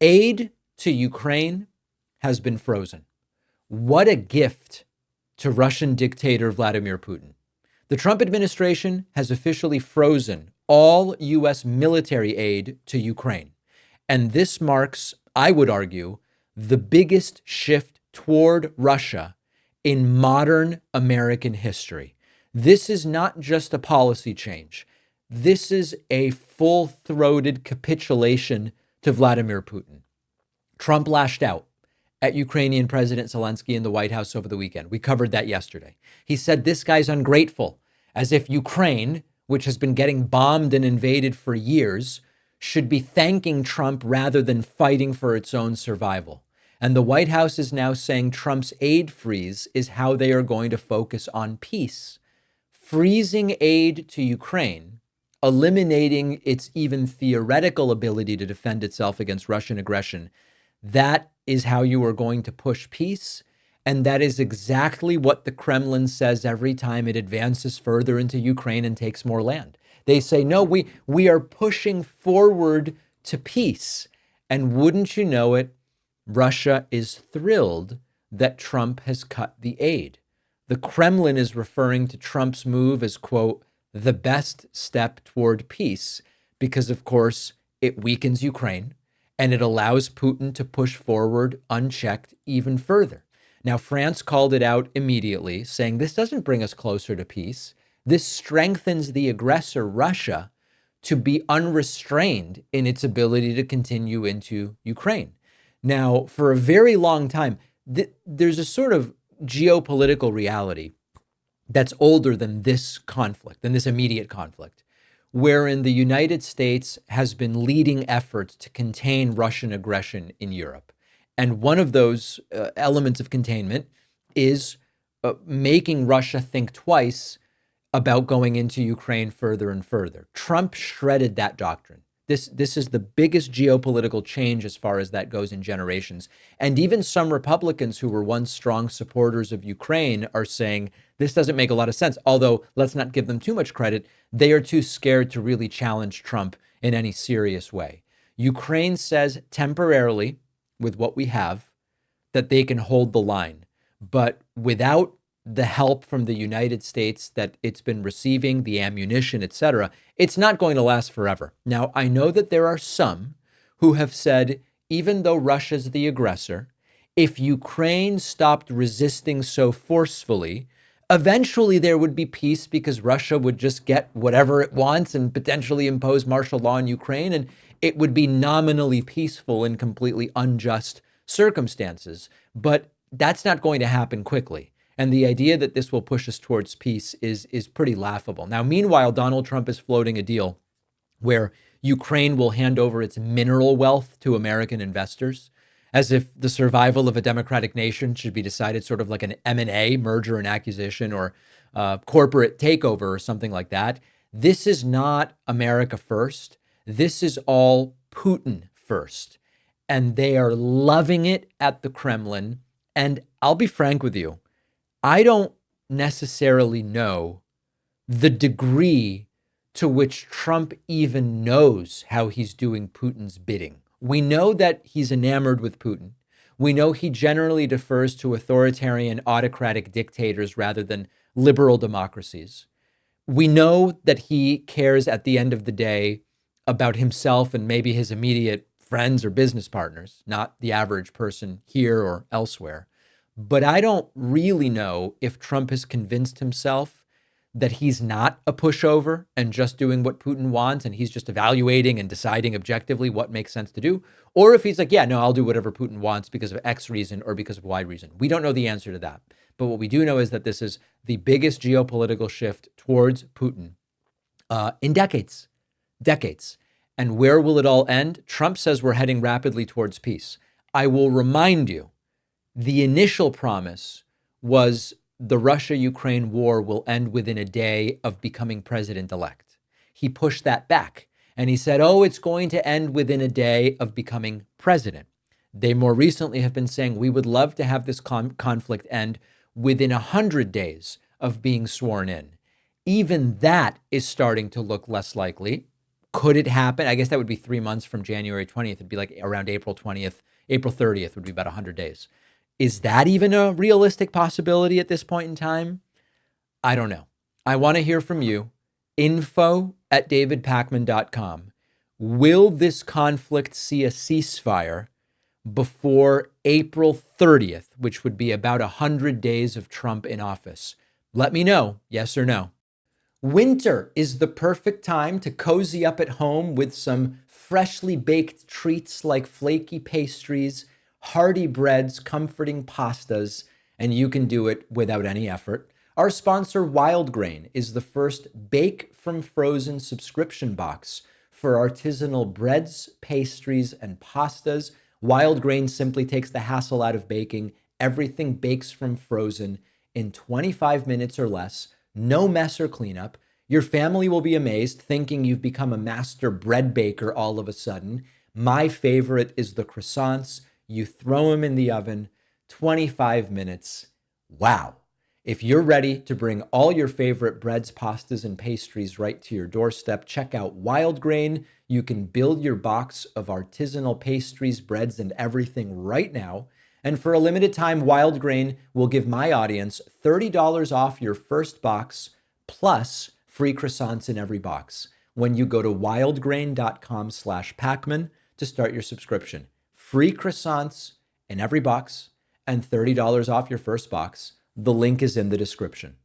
Aid to Ukraine has been frozen. What a gift to Russian dictator Vladimir Putin. The Trump administration has officially frozen all U.S. military aid to Ukraine. And this marks, I would argue, the biggest shift toward Russia in modern American history. This is not just a policy change. This is a full-throated capitulation to Vladimir Putin. Trump lashed out at Ukrainian President Zelensky in the White House over the weekend. We covered that yesterday. He said this guy's ungrateful, as if Ukraine, which has been getting bombed and invaded for years, should be thanking Trump rather than fighting for its own survival. And the White House is now saying Trump's aid freeze is how they are going to focus on peace. Freezing aid to Ukraine, eliminating its even theoretical ability to defend itself against Russian aggression, that is how you are going to push peace. And that is exactly what the Kremlin says every time it advances further into Ukraine and takes more land. They say, no, we are pushing forward to peace. And wouldn't you know it, Russia is thrilled that Trump has cut the aid. The Kremlin is referring to Trump's move as, quote, the best step toward peace, because, of course, it weakens Ukraine and it allows Putin to push forward unchecked even further. Now, France called it out immediately, saying this doesn't bring us closer to peace. This strengthens the aggressor, Russia, to be unrestrained in its ability to continue into Ukraine. Now, for a very long time, there's a sort of geopolitical reality that's older than this conflict, than this immediate conflict, wherein the United States has been leading efforts to contain Russian aggression in Europe. And one of those elements of containment is making Russia think twice about going into Ukraine further and further. Trump shredded that doctrine. This is the biggest geopolitical change as far as that goes in generations. And even some Republicans who were once strong supporters of Ukraine are saying this doesn't make a lot of sense. Although, let's not give them too much credit. They are too scared to really challenge Trump in any serious way. Ukraine says temporarily, with what we have, that they can hold the line. But without the help from the United States that it's been receiving, the ammunition, etc., it's not going to last forever. Now, I know that there are some who have said, even though Russia's the aggressor, if Ukraine stopped resisting so forcefully, eventually there would be peace because Russia would just get whatever it wants and potentially impose martial law in Ukraine, and it would be nominally peaceful in completely unjust circumstances. But that's not going to happen quickly. And the idea that this will push us towards peace is pretty laughable. Now, meanwhile, Donald Trump is floating a deal where Ukraine will hand over its mineral wealth to American investors, as if the survival of a democratic nation should be decided sort of like an M&A, merger and acquisition, or corporate takeover or something like that. This is not America first. This is all Putin first. And they are loving it at the Kremlin. And I'll be frank with you, I don't necessarily know the degree to which Trump even knows how he's doing Putin's bidding. We know that he's enamored with Putin. We know he generally defers to authoritarian, autocratic dictators rather than liberal democracies. We know that he cares at the end of the day about himself and maybe his immediate friends or business partners, not the average person here or elsewhere. But I don't really know if Trump has convinced himself that he's not a pushover and just doing what Putin wants and he's just evaluating and deciding objectively what makes sense to do, or if he's like, yeah, no, I'll do whatever Putin wants because of X reason or because of Y reason. We don't know the answer to that. But what we do know is that this is the biggest geopolitical shift towards Putin in decades. And where will it all end? Trump says we're heading rapidly towards peace. I will remind you, the initial promise was the Russia-Ukraine war will end within a day of becoming president-elect. He pushed that back and he said, oh, it's going to end within a day of becoming president. They more recently have been saying we would love to have this conflict end within 100 days of being sworn in. Even that is starting to look less likely. Could it happen? I guess that would be 3 months from January 20th. It'd be like around April 20th. April 30th would be about 100 days. Is that even a realistic possibility at this point in time? I don't know. I want to hear from you. info@davidpakman.com. Will this conflict see a ceasefire before April 30th, which would be about 100 days of Trump in office? Let me know, yes or no. Winter is the perfect time to cozy up at home with some freshly baked treats like flaky pastries, hearty breads, comforting pastas, and you can do it without any effort. Our sponsor, Wild Grain, is the first Bake from Frozen subscription box for artisanal breads, pastries, and pastas. Wild Grain simply takes the hassle out of baking. Everything bakes from frozen in 25 minutes or less. No mess or cleanup. Your family will be amazed, thinking you've become a master bread baker all of a sudden. My favorite is the croissants. You throw them in the oven, 25 minutes. Wow. If you're ready to bring all your favorite breads, pastas, and pastries right to your doorstep, check out Wild Grain. You can build your box of artisanal pastries, breads, and everything right now. And for a limited time, Wild Grain will give my audience $30 off your first box, plus free croissants in every box when you go to wildgrain.com/Pakman to start your subscription. Free croissants in every box and $30 off your first box. The link is in the description.